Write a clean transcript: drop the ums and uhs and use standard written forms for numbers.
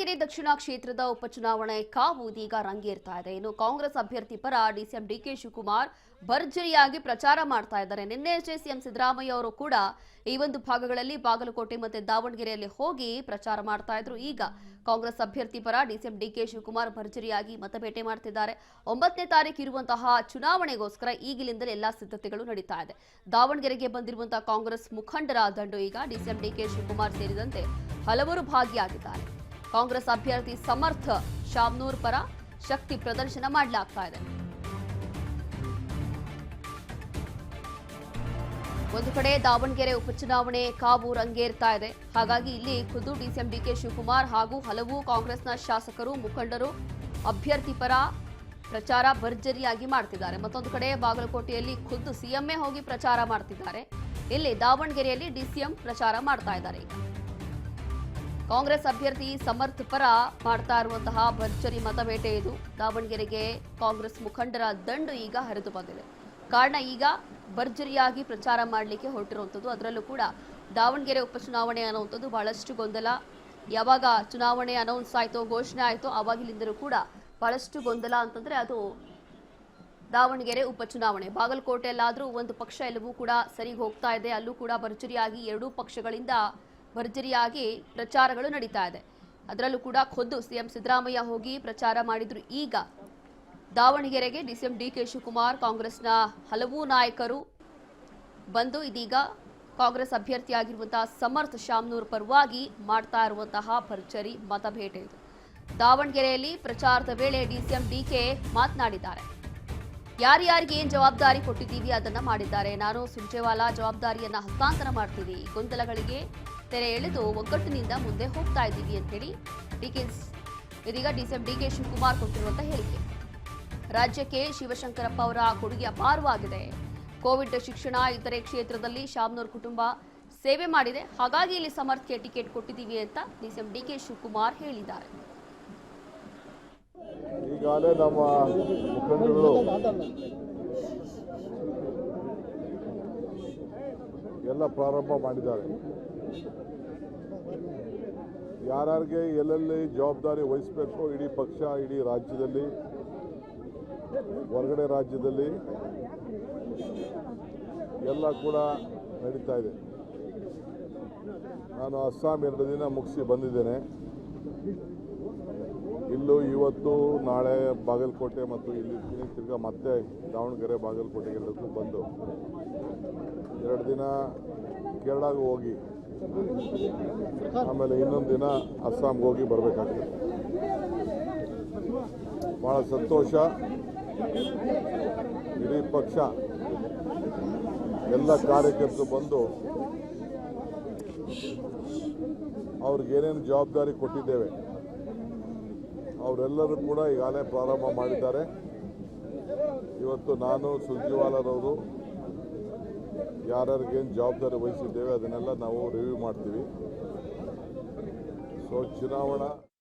ದಾವಣಗೆರೆ ದಕ್ಷಿಣ ಕ್ಷೇತ್ರದ ಉಪಚುನಾವಣೆ ಕಾವು ಇದೀಗ ರಂಗೇರ್ತಾ ಇದೆ. ಇನ್ನು ಕಾಂಗ್ರೆಸ್ ಅಭ್ಯರ್ಥಿ ಪರ ಡಿಸಿಎಂ ಡಿಕೆ ಶಿವಕುಮಾರ್ ಭರ್ಜರಿಯಾಗಿ ಪ್ರಚಾರ ಮಾಡ್ತಾ ಇದ್ದಾರೆ. ನಿನ್ನೆ ಸಿಎಂ ಸಿದ್ದರಾಮಯ್ಯ ಅವರು ಕೂಡ ಈ ಒಂದು ಭಾಗಗಳಲ್ಲಿ ಬಾಗಲಕೋಟೆ ಮತ್ತೆ ದಾವಣಗೆರೆಯಲ್ಲಿ ಹೋಗಿ ಪ್ರಚಾರ ಮಾಡ್ತಾ ಇದ್ರು. ಈಗ ಕಾಂಗ್ರೆಸ್ ಅಭ್ಯರ್ಥಿ ಪರ ಡಿಸಿಎಂ ಡಿಕೆ ಶಿವಕುಮಾರ್ ಭರ್ಜರಿಯಾಗಿ ಮತಬೇಟೆ ಮಾಡ್ತಿದ್ದಾರೆ. 9ನೇ ತಾರೀಕು ಇರುವಂತಹ ಚುನಾವಣೆಗೋಸ್ಕರ ಈಗಿನಿಂದಲೇ ಎಲ್ಲಾ ಸಿದ್ಧತೆಗಳು ನಡೀತಾ ಇದೆ. ದಾವಣಗೆರೆಗೆ ಬಂದಿರುವಂತಹ ಕಾಂಗ್ರೆಸ್ ಮುಖಂಡರ ದಂಡು ಈಗ ಡಿಸಿಎಂ ಡಿಕೆ ಶಿವಕುಮಾರ್ ಸೇರಿದಂತೆ ಹಲವರು ಭಾಗಿಯಾಗಿದ್ದಾರೆ. ಕಾಂಗ್ರೆಸ್ ಅಭ್ಯರ್ಥಿ ಸಮರ್ಥ ಶಾಮ್ನೂರ್ ಪರ ಶಕ್ತಿ ಪ್ರದರ್ಶನ ಮಾಡಲಾಗ್ತಾ ಇದೆ. ಒಂದು ಕಡೆ ದಾವಣಗೆರೆ ಉಪಚುನಾವಣೆ ಕಾವು ರಂಗೇರ್ತಾ ಇದೆ. ಹಾಗಾಗಿ ಇಲ್ಲಿ ಖುದ್ದು ಡಿಸಿಎಂ ಡಿಕೆ ಶಿವಕುಮಾರ್ ಹಾಗೂ ಹಲವು ಕಾಂಗ್ರೆಸ್ನ ಶಾಸಕರು ಮುಖಂಡರು ಅಭ್ಯರ್ಥಿ ಪರ ಪ್ರಚಾರ ಭರ್ಜರಿಯಾಗಿ ಮಾಡ್ತಿದ್ದಾರೆ. ಮತ್ತೊಂದು ಕಡೆ ಬಾಗಲಕೋಟೆಯಲ್ಲಿ ಖುದ್ದು ಸಿಎಂఏ ಹೋಗಿ ಪ್ರಚಾರ ಮಾಡ್ತಿದ್ದಾರೆ. ಇಲ್ಲಿ ದಾವಣಗೆರೆಯಲ್ಲಿ ಡಿಸಿಎಂ ಪ್ರಚಾರ ಮಾಡ್ತಾ ಇದ್ದಾರೆ. ಈಗ ಕಾಂಗ್ರೆಸ್ ಅಭ್ಯರ್ಥಿ ಸಮರ್ಥ ಪರ ಮಾಡ್ತಾ ಇರುವಂತಹ ಭರ್ಜರಿ ಮತಬೇಟೆ ಇದು. ದಾವಣಗೆರೆಗೆ ಕಾಂಗ್ರೆಸ್ ಮುಖಂಡರ ದಂಡು ಈಗ ಹರಿದು ಬಂದಿದೆ. ಕಾರಣ ಈಗ ಭರ್ಜರಿಯಾಗಿ ಪ್ರಚಾರ ಮಾಡಲಿಕ್ಕೆ ಹೊರಟಿರುವಂಥದ್ದು. ಅದರಲ್ಲೂ ಕೂಡ ದಾವಣಗೆರೆ ಉಪಚುನಾವಣೆ ಅನ್ನುವಂಥದ್ದು ಬಹಳಷ್ಟು ಗೊಂದಲ. ಯಾವಾಗ ಚುನಾವಣೆ ಅನೌನ್ಸ್ ಆಯಿತೋ, ಘೋಷಣೆ ಆಯಿತೋ, ಆವಾಗಿಲಿಂದಲೂ ಕೂಡ ಬಹಳಷ್ಟು ಗೊಂದಲ ಅಂತಂದ್ರೆ ಅದು ದಾವಣಗೆರೆ ಉಪಚುನಾವಣೆ. ಬಾಗಲಕೋಟೆಯಲ್ಲಾದರೂ ಒಂದು ಪಕ್ಷ ಎಲ್ಲವೂ ಕೂಡ ಸರಿಗೆ ಹೋಗ್ತಾ ಇದೆ. ಅಲ್ಲೂ ಕೂಡ ಭರ್ಜರಿಯಾಗಿ ಎರಡೂ ಪಕ್ಷಗಳಿಂದ ಭರ್ಜರಿಯಾಗಿ ಪ್ರಚಾರಗಳು ನಡೀತಾ ಇದೆ. ಅದರಲ್ಲೂ ಕೂಡ ಖುದ್ದು ಸಿಎಂ ಸಿದ್ದರಾಮಯ್ಯ ಹೋಗಿ ಪ್ರಚಾರ ಮಾಡಿದ್ರು. ಈಗ ದಾವಣಗೆರೆಗೆ ಡಿಸಿಎಂ ಡಿಕೆ ಶಿವಕುಮಾರ್ ಕಾಂಗ್ರೆಸ್ನ ಹಲವು ನಾಯಕರು ಬಂದು ಇದೀಗ ಕಾಂಗ್ರೆಸ್ ಅಭ್ಯರ್ಥಿಯಾಗಿರುವಂತಹ ಸಮರ್ಥ ಶಾಮ್ನೂರ್ ಪರವಾಗಿ ಮಾಡ್ತಾ ಇರುವಂತಹ ಭರ್ಜರಿ ಮತಬೇಟೆ ಇದು. ದಾವಣಗೆರೆಯಲ್ಲಿ ಪ್ರಚಾರದ ವೇಳೆ ಡಿಸಿಎಂ ಡಿಕೆ ಮಾತನಾಡಿದ್ದಾರೆ. ಯಾರ್ಯಾರಿಗೆ ಏನ್ ಜವಾಬ್ದಾರಿ ಕೊಟ್ಟಿದ್ದೀವಿ ಅದನ್ನ ಮಾಡಿದ್ದಾರೆ. ನಾನು ಸುರ್ಜೇವಾಲಾ ಜವಾಬ್ದಾರಿಯನ್ನ ಹಸ್ತಾಂತರ ಮಾಡ್ತೀವಿ. ಗೊಂದಲಗಳಿಗೆ ತೆರೆ ಎಳೆದು ಒಗ್ಗಟ್ಟಿನಿಂದ ಮುಂದೆ ಹೋಗ್ತಾ ಇದ್ದೀವಿ ಅಂತ ಹೇಳಿ ಇದೀಗ ಡಿಸಿಎಂ ಡಿಕೆ ಶಿವಕುಮಾರ್ ಕೊಟ್ಟಿರುವಂತಹ ಹೇಳಿಕೆ. ರಾಜ್ಯಕ್ಕೆ ಶಿವಶಂಕರಪ್ಪ ಅವರ ಕೊಡುಗೆ ಅಪಾರವಾಗಿದೆ. ಕೋವಿಡ್ ಶಿಕ್ಷಣ ಇತರೆ ಕ್ಷೇತ್ರದಲ್ಲಿ ಶಾಮ್ನೂರ್ ಕುಟುಂಬ ಸೇವೆ ಮಾಡಿದೆ. ಹಾಗಾಗಿ ಇಲ್ಲಿ ಸಮರ್ಥ್ಗೆ ಟಿಕೆಟ್ ಕೊಟ್ಟಿದ್ದೀವಿ ಅಂತ ಡಿಸಿಎಂ ಡಿಕೆ ಶಿವಕುಮಾರ್ ಹೇಳಿದ್ದಾರೆ. ಈಗಾಗಲೇ ನಮ್ಮ ಮುಖಂಡರು ಎಲ್ಲ ಪ್ರಾರಂಭ ಮಾಡಿದ್ದಾರೆ. ಯಾರ್ಯಾರಿಗೆ ಎಲ್ಲೆಲ್ಲಿ ಜವಾಬ್ದಾರಿ ವಹಿಸಬೇಕು, ಇಡೀ ಪಕ್ಷ, ಇಡೀ ರಾಜ್ಯದಲ್ಲಿ, ಹೊರಗಡೆ ರಾಜ್ಯದಲ್ಲಿ ಎಲ್ಲ ಕೂಡ ನಡೀತಾ ಇದೆ. ನಾನು ಅಸ್ಸಾಂ 2 ದಿನ ಮುಗಿಸಿ ಬಂದಿದ್ದೇನೆ. ಇಲ್ಲೂ ಇವತ್ತು ನಾಳೆ ಬಾಗಲಕೋಟೆ ಮತ್ತು ಇಲ್ಲಿ ತಿರ್ಗಾ ಮತ್ತೆ ದಾವಣಗೆರೆ ಬಾಗಲಕೋಟೆಗೆ ಎಲ್ಲದಕ್ಕೂ ಬಂದು 2 ದಿನ ಕೇರಳಗೂ ಹೋಗಿ ಆಮೇಲೆ ಇನ್ನೊಂದು ದಿನ ಅಸ್ಸಾಂಗೆ ಹೋಗಿ ಬರಬೇಕಾಗ್ತದೆ. ಭಾಳ ಸಂತೋಷ. ಇಡೀ ಪಕ್ಷ ಎಲ್ಲ ಕಾರ್ಯಕರ್ತರು ಬಂದು ಅವ್ರಿಗೇನೇನು ಜವಾಬ್ದಾರಿ ಕೊಟ್ಟಿದ್ದೇವೆ ಅವರೆಲ್ಲರೂ ಕೂಡ ಈಗಾಗಲೇ ಪ್ರಾರಂಭ ಮಾಡಿದ್ದಾರೆ. ಇವತ್ತು ನಾನು ಸುರ್ಜೇವಾಲಾರವರು ಯಾರ್ಯಾರಿಗೇನು ಜವಾಬ್ದಾರಿ ವಹಿಸಿದ್ದೇವೆ ಅದನ್ನೆಲ್ಲ ನಾವು ರಿವ್ಯೂ ಮಾಡ್ತೀವಿ. ಸೊ ಚುನಾವಣಾ